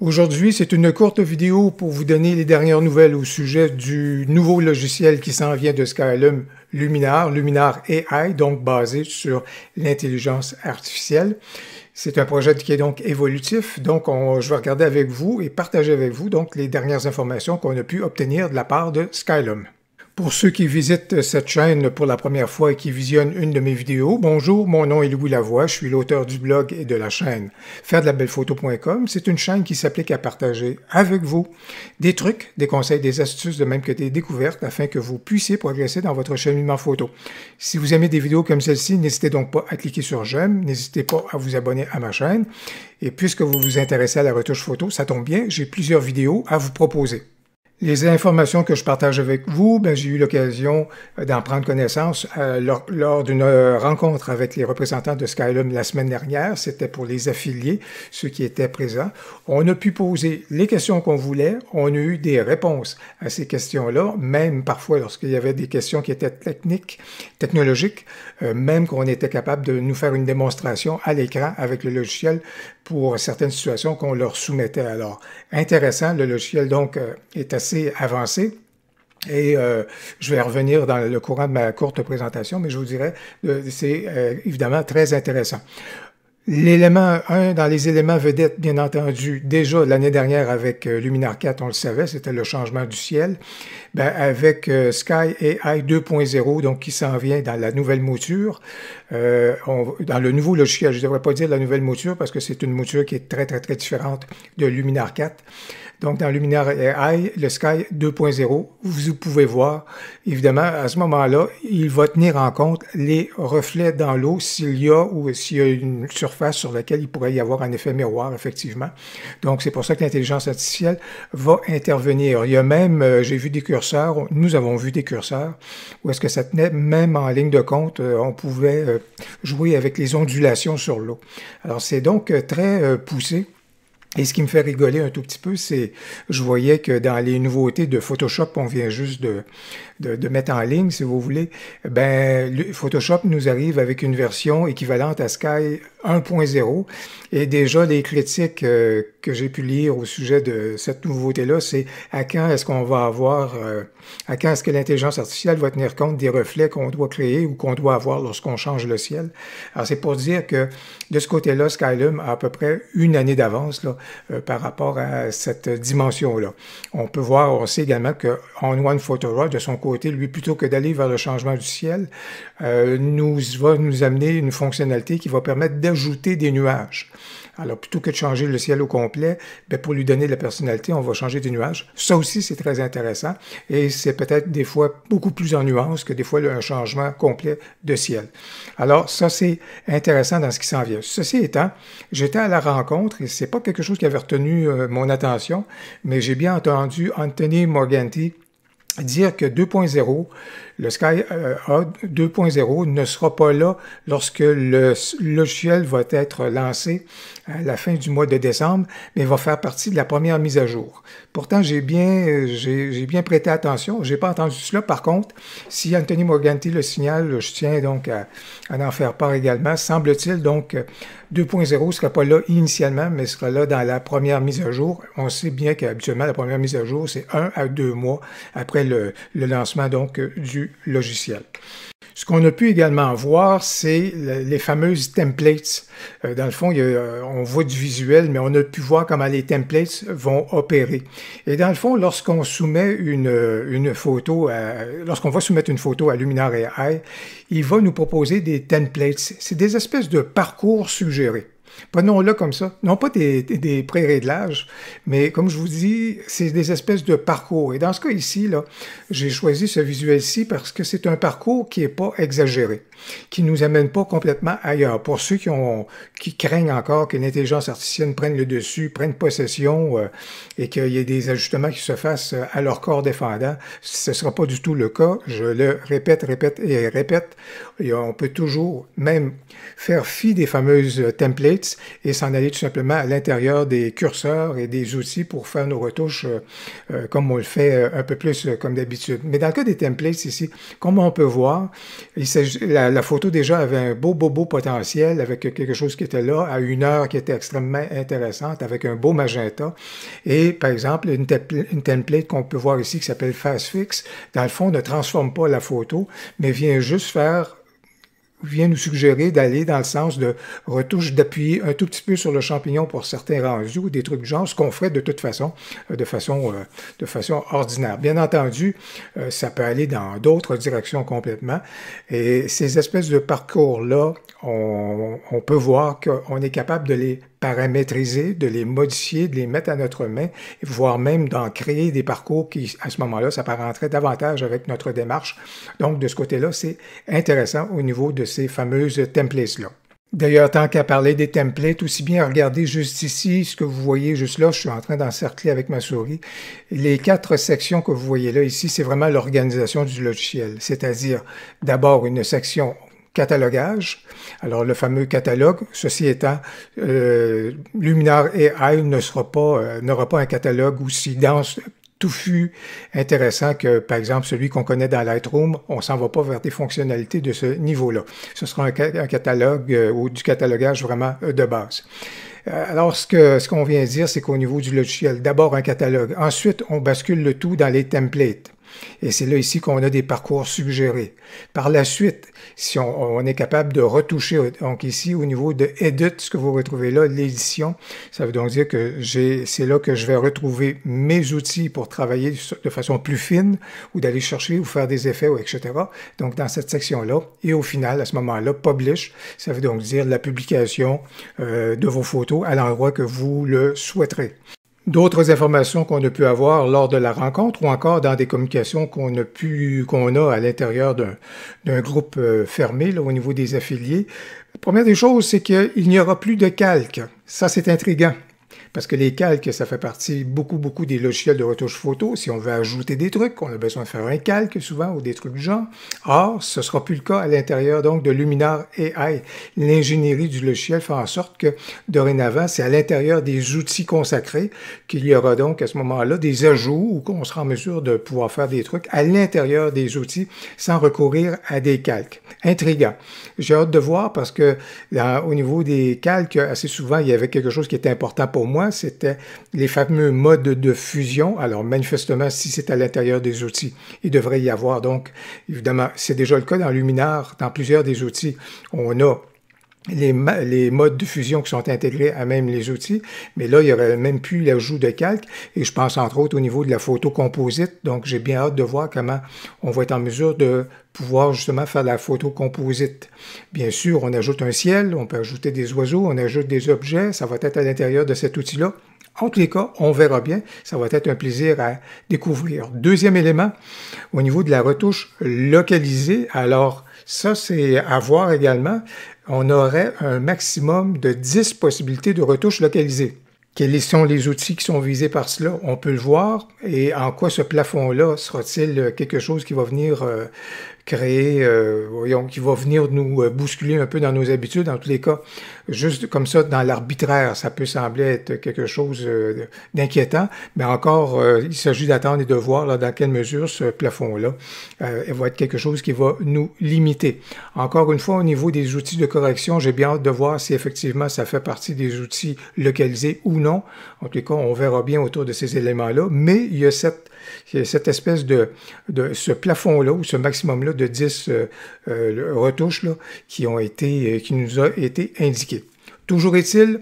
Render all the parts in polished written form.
Aujourd'hui, c'est une courte vidéo pour vous donner les dernières nouvelles au sujet du nouveau logiciel qui s'en vient de Skylum, Luminar AI, donc basé sur l'intelligence artificielle. C'est un projet qui est donc évolutif, donc je vais regarder avec vous et partager avec vous donc les dernières informations qu'on a pu obtenir de la part de Skylum. Pour ceux qui visitent cette chaîne pour la première fois et qui visionnent une de mes vidéos, bonjour, mon nom est Louis Lavoie, je suis l'auteur du blog et de la chaîne fairedelabelephoto.com. C'est une chaîne qui s'applique à partager avec vous des trucs, des conseils, des astuces, de même que des découvertes afin que vous puissiez progresser dans votre cheminement photo. Si vous aimez des vidéos comme celle-ci, n'hésitez donc pas à cliquer sur j'aime, n'hésitez pas à vous abonner à ma chaîne. Et puisque vous vous intéressez à la retouche photo, ça tombe bien, j'ai plusieurs vidéos à vous proposer. Les informations que je partage avec vous, j'ai eu l'occasion d'en prendre connaissance lors d'une rencontre avec les représentants de Skylum la semaine dernière. C'était pour les affiliés, ceux qui étaient présents. On a pu poser les questions qu'on voulait. On a eu des réponses à ces questions-là, même parfois lorsqu'il y avait des questions qui étaient technologiques, même qu'on était capable de nous faire une démonstration à l'écran avec le logiciel pour certaines situations qu'on leur soumettait. Alors, intéressant, le logiciel donc est assez avancé. Et je vais revenir dans le courant de ma courte présentation, mais je vous dirais, c'est évidemment très intéressant. L'élément 1, dans les éléments vedettes, bien entendu, déjà l'année dernière avec Luminar 4, on le savait, c'était le changement du ciel. Avec Sky AI 2.0, donc qui s'en vient dans la nouvelle mouture, dans le nouveau logiciel, je ne devrais pas dire la nouvelle mouture parce que c'est une mouture qui est très différente de Luminar 4. Donc, dans Luminar AI, le Sky 2.0, vous pouvez voir, évidemment, à ce moment-là, il va tenir en compte les reflets dans l'eau s'il y a une surface sur laquelle il pourrait y avoir un effet miroir, effectivement. Donc, c'est pour ça que l'intelligence artificielle va intervenir. Il y a même, j'ai vu des curseurs, nous avons vu des curseurs, où est-ce que ça tenait même en ligne de compte, on pouvait jouer avec les ondulations sur l'eau. Alors, c'est donc très poussé. Et ce qui me fait rigoler un tout petit peu, c'est, je voyais que dans les nouveautés de Photoshop, on vient juste de mettre en ligne, si vous voulez, Photoshop nous arrive avec une version équivalente à Sky 1.0. Et déjà, les critiques que j'ai pu lire au sujet de cette nouveauté-là, c'est à quand est-ce qu'on va avoir, à quand est-ce que l'intelligence artificielle va tenir compte des reflets qu'on doit créer ou qu'on doit avoir lorsqu'on change le ciel. Alors, c'est pour dire que de ce côté-là, Skylum a à peu près une année d'avance là, par rapport à cette dimension-là. On peut voir, on sait également que On1 Photoroid, de son côté, lui, plutôt que d'aller vers le changement du ciel, va nous amener une fonctionnalité qui va permettre d'ajouter des nuages. Alors, plutôt que de changer le ciel au complet, pour lui donner de la personnalité, on va changer des nuages. Ça aussi, c'est très intéressant et c'est peut-être des fois beaucoup plus en nuances que des fois un changement complet de ciel. Alors, ça, c'est intéressant dans ce qui s'en vient. Ceci étant, j'étais à la rencontre et c'est pas quelque chose qui avait retenu mon attention, mais j'ai bien entendu Anthony Morganti dire que 2.0, le Sky 2.0 ne sera pas là lorsque le logiciel va être lancé à la fin du mois de décembre, mais va faire partie de la première mise à jour. Pourtant, j'ai bien prêté attention. J'ai pas entendu cela. Par contre, si Anthony Morganti le signale, je tiens donc à en faire part également. Semble-t-il donc 2.0 ne sera pas là initialement, mais sera là dans la première mise à jour. On sait bien qu'habituellement, la première mise à jour, c'est 1 à 2 mois après le lancement donc du logiciel. Ce qu'on a pu également voir, c'est les fameuses templates. Dans le fond, on voit du visuel, mais on a pu voir comment les templates vont opérer. Et dans le fond, lorsqu'on soumet une photo, lorsqu'on va soumettre une photo à Luminar AI, il va nous proposer des templates. C'est des espèces de parcours suggérés. Prenons-le comme ça. Non pas des pré-réglages, mais comme je vous dis, c'est des espèces de parcours. Et dans ce cas ici, là, j'ai choisi ce visuel-ci parce que c'est un parcours qui n'est pas exagéré, qui ne nous amène pas complètement ailleurs. Pour ceux qui craignent encore que l'intelligence artificielle prenne le dessus, prenne possession et qu'il y ait des ajustements qui se fassent à leur corps défendant, ce ne sera pas du tout le cas. Je le répète et répète. Et on peut toujours même faire fi des fameuses templates templates et s'en aller tout simplement à l'intérieur des curseurs et des outils pour faire nos retouches comme on le fait un peu plus comme d'habitude. Mais dans le cas des templates ici, comme on peut voir, la photo déjà avait un beau potentiel avec quelque chose qui était là à 1 heure qui était extrêmement intéressante avec un beau magenta. Et par exemple, une template qu'on peut voir ici qui s'appelle FastFix, dans le fond, ne transforme pas la photo, mais vient juste vient nous suggérer d'aller dans le sens de retouche, d'appuyer un tout petit peu sur le champignon pour certains rendus ou des trucs du genre, ce qu'on ferait de toute façon, de façon ordinaire. Bien entendu, ça peut aller dans d'autres directions complètement. Et ces espèces de parcours-là, on peut voir qu'on est capable de les paramétriser, de les modifier, de les mettre à notre main, voire même d'en créer des parcours qui, à ce moment-là, s'apparenteraient davantage avec notre démarche. Donc, de ce côté-là, c'est intéressant au niveau de ces fameuses templates-là. D'ailleurs, tant qu'à parler des templates, aussi bien regarder juste ici, ce que vous voyez juste là, je suis en train d'encercler avec ma souris. Les 4 sections que vous voyez là, ici, c'est vraiment l'organisation du logiciel, c'est-à-dire d'abord une section catalogage. Alors, le fameux catalogue, ceci étant, Luminar AI n'aura pas un catalogue aussi dense, touffu, intéressant que, par exemple, celui qu'on connaît dans Lightroom. On s'en va pas vers des fonctionnalités de ce niveau-là. Ce sera un catalogue ou du catalogage vraiment de base. Alors, ce qu'on vient de dire, c'est qu'au niveau du logiciel, d'abord un catalogue. Ensuite, on bascule le tout dans les templates. Et c'est là ici qu'on a des parcours suggérés. Par la suite, si on est capable de retoucher, donc ici au niveau de Edit, ce que vous retrouvez là, l'édition, ça veut donc dire que c'est là que je vais retrouver mes outils pour travailler de façon plus fine ou d'aller chercher ou faire des effets, etc. Donc dans cette section-là. Et au final, à ce moment-là, Publish, ça veut donc dire la publication de vos photos à l'endroit que vous le souhaiterez. D'autres informations qu'on a pu avoir lors de la rencontre ou encore dans des communications qu'on a à l'intérieur d'un groupe fermé là, au niveau des affiliés. La première des choses, c'est qu'il n'y aura plus de calques. Ça, c'est intriguant. Parce que les calques, ça fait partie beaucoup des logiciels de retouche photo. Si on veut ajouter des trucs, on a besoin de faire un calque souvent ou des trucs du genre. Or, ce ne sera plus le cas à l'intérieur donc de Luminar AI. L'ingénierie du logiciel fait en sorte que dorénavant, c'est à l'intérieur des outils consacrés qu'il y aura donc à ce moment-là des ajouts ou qu'on sera en mesure de pouvoir faire des trucs à l'intérieur des outils sans recourir à des calques. Intriguant. J'ai hâte de voir parce que au niveau des calques, assez souvent, il y avait quelque chose qui était important pour moi, c'était les fameux modes de fusion. Alors, manifestement, si c'est à l'intérieur des outils, il devrait y avoir. Donc, évidemment, c'est déjà le cas dans Luminar, dans plusieurs des outils. On a les modes de fusion qui sont intégrés à même les outils, mais là, il y aurait même plus l'ajout de calque, et je pense entre autres au niveau de la photo composite, donc j'ai bien hâte de voir comment on va être en mesure de pouvoir justement faire la photo composite. Bien sûr, on ajoute un ciel, on peut ajouter des oiseaux, on ajoute des objets, ça va être à l'intérieur de cet outil-là. En tous les cas, on verra bien, ça va être un plaisir à découvrir. Deuxième élément, au niveau de la retouche localisée, alors ça, c'est à voir également. On aurait un maximum de 10 possibilités de retouches localisées. Quels sont les outils qui sont visés par cela? On peut le voir. Et en quoi ce plafond-là sera-t-il quelque chose qui va venir créer, qui va venir nous bousculer un peu dans nos habitudes? En tous les cas, juste comme ça, dans l'arbitraire, ça peut sembler être quelque chose d'inquiétant, mais encore, il s'agit d'attendre et de voir là, dans quelle mesure ce plafond-là va être quelque chose qui va nous limiter. Encore une fois, au niveau des outils de correction, j'ai bien hâte de voir si effectivement ça fait partie des outils localisés ou non. En tout cas, on verra bien autour de ces éléments-là, mais il y a cette espèce de ce plafond-là ou ce maximum-là de 10 retouches là, qui nous a été indiqué. Toujours est-il,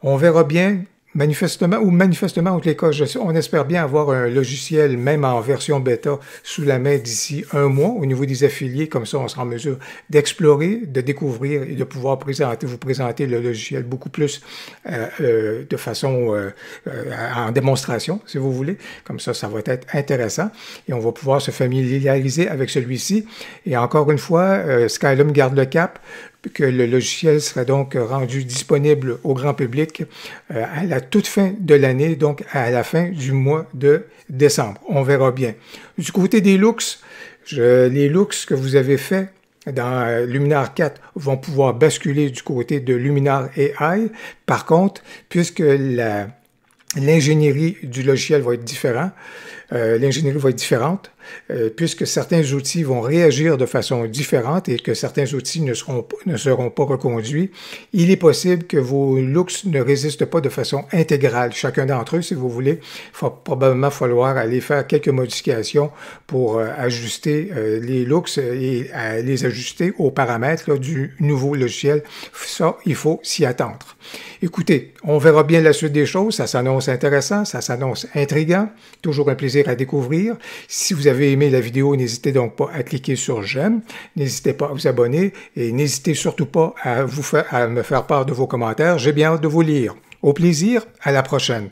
on verra bien manifestement, en tous les cas, on espère bien avoir un logiciel, même en version bêta, sous la main d'ici 1 mois au niveau des affiliés. Comme ça, on sera en mesure d'explorer, de découvrir et de pouvoir vous présenter le logiciel beaucoup plus de façon en démonstration, si vous voulez. Comme ça va être intéressant et on va pouvoir se familiariser avec celui-ci. Et encore une fois, Skylum garde le cap que le logiciel serait donc rendu disponible au grand public à la toute fin de l'année, donc à la fin du mois de décembre. On verra bien. Du côté des looks, les looks que vous avez faits dans Luminar 4 vont pouvoir basculer du côté de Luminar AI. Par contre, puisque l'ingénierie du logiciel va être différente, puisque certains outils vont réagir de façon différente et que certains outils ne seront pas reconduits, il est possible que vos looks ne résistent pas de façon intégrale. Chacun d'entre eux, si vous voulez, il va probablement falloir aller faire quelques modifications pour ajuster les looks et les ajuster aux paramètres là, du nouveau logiciel. Ça, il faut s'y attendre. Écoutez, on verra bien la suite des choses. Ça s'annonce intéressant, ça s'annonce intriguant. Toujours un plaisir à découvrir. Si vous avez aimé la vidéo, n'hésitez donc pas à cliquer sur j'aime. N'hésitez pas à vous abonner et n'hésitez surtout pas à me faire part de vos commentaires. J'ai bien hâte de vous lire. Au plaisir, à la prochaine.